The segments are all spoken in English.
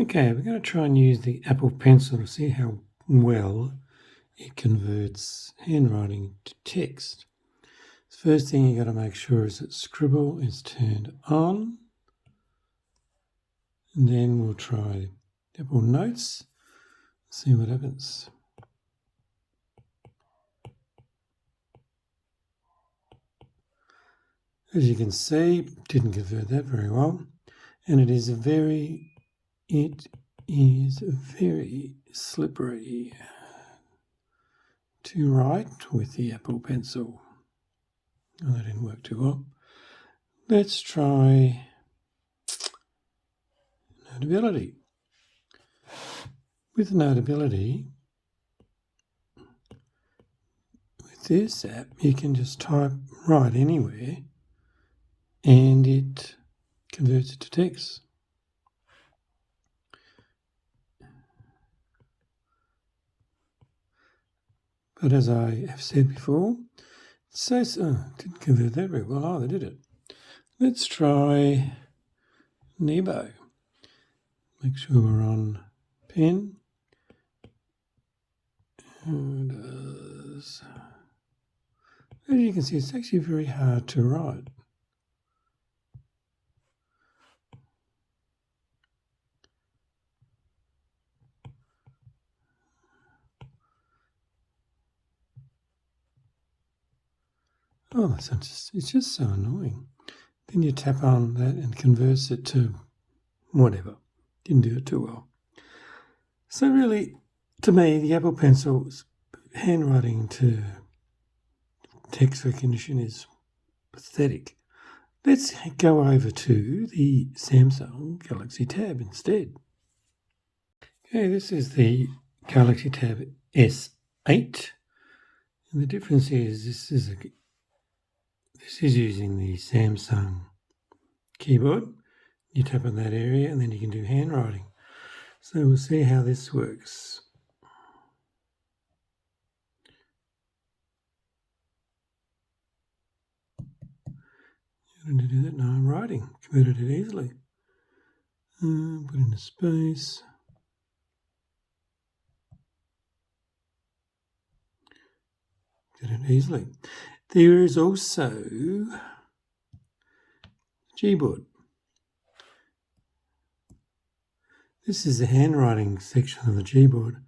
Okay, we're going to try and use the Apple Pencil to see how well it converts handwriting to text. The first thing you've got to make sure is that Scribble is turned on. And then we'll try Apple Notes, see what happens. As you can see, didn't convert that very well. And it is very slippery to write with the Apple Pencil. Oh, that didn't work too well. Let's try Notability. With Notability, with this app, you can just write anywhere and it converts it to text. But as I have said before, didn't convert that very well either, did it? Let's try Nebo. Make sure we're on pen. As you can see, it's actually very hard to write. Oh, it's just so annoying. Then you tap on that and converts it to whatever. Didn't do it too well. So really, to me, the Apple Pencil's handwriting to text recognition is pathetic. Let's go over to the Samsung Galaxy Tab instead. Okay, this is the Galaxy Tab S8. And the difference is this is using the Samsung keyboard. You tap on that area and then you can do handwriting. So we'll see how this works. I'm going to do that now. I'm writing. Converted it easily. Put in a space. Did it easily. There is also Gboard. This is the handwriting section of the Gboard,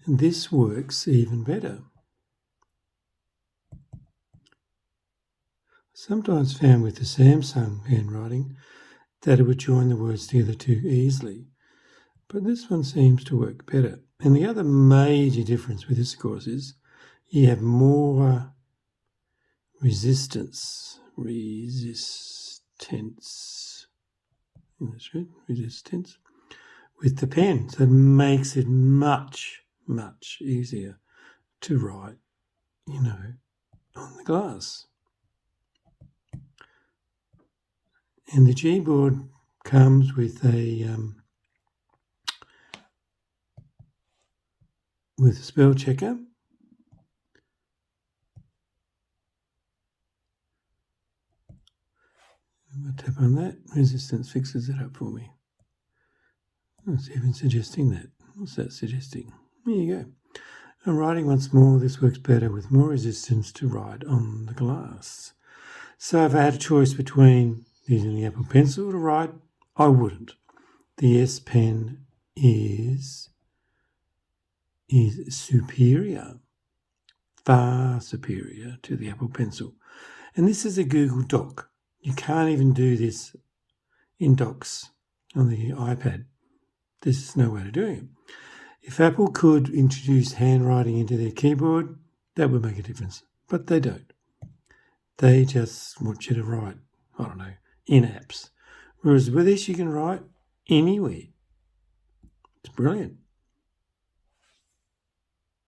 and this works even better. Sometimes found with the Samsung handwriting that it would join the words together too easily, but this one seems to work better. And the other major difference with this, of course, is you have more resistance. That's right, resistance with the pen. So it makes it much, much easier to write, on the glass. And the Gboard comes with a spell checker. I'll tap on that. Resistance fixes it up for me. It's even suggesting that. What's that suggesting? There you go. I'm writing once more. This works better with more resistance to write on the glass. So if I had a choice between using the Apple Pencil to write, I wouldn't. The S Pen is superior, far superior to the Apple Pencil. And this is a Google Doc. You can't even do this in Docs on the iPad. There's no way of doing it. If Apple could introduce handwriting into their keyboard, that would make a difference. But they don't. They just want you to write, in apps. Whereas with this, you can write anywhere. It's brilliant.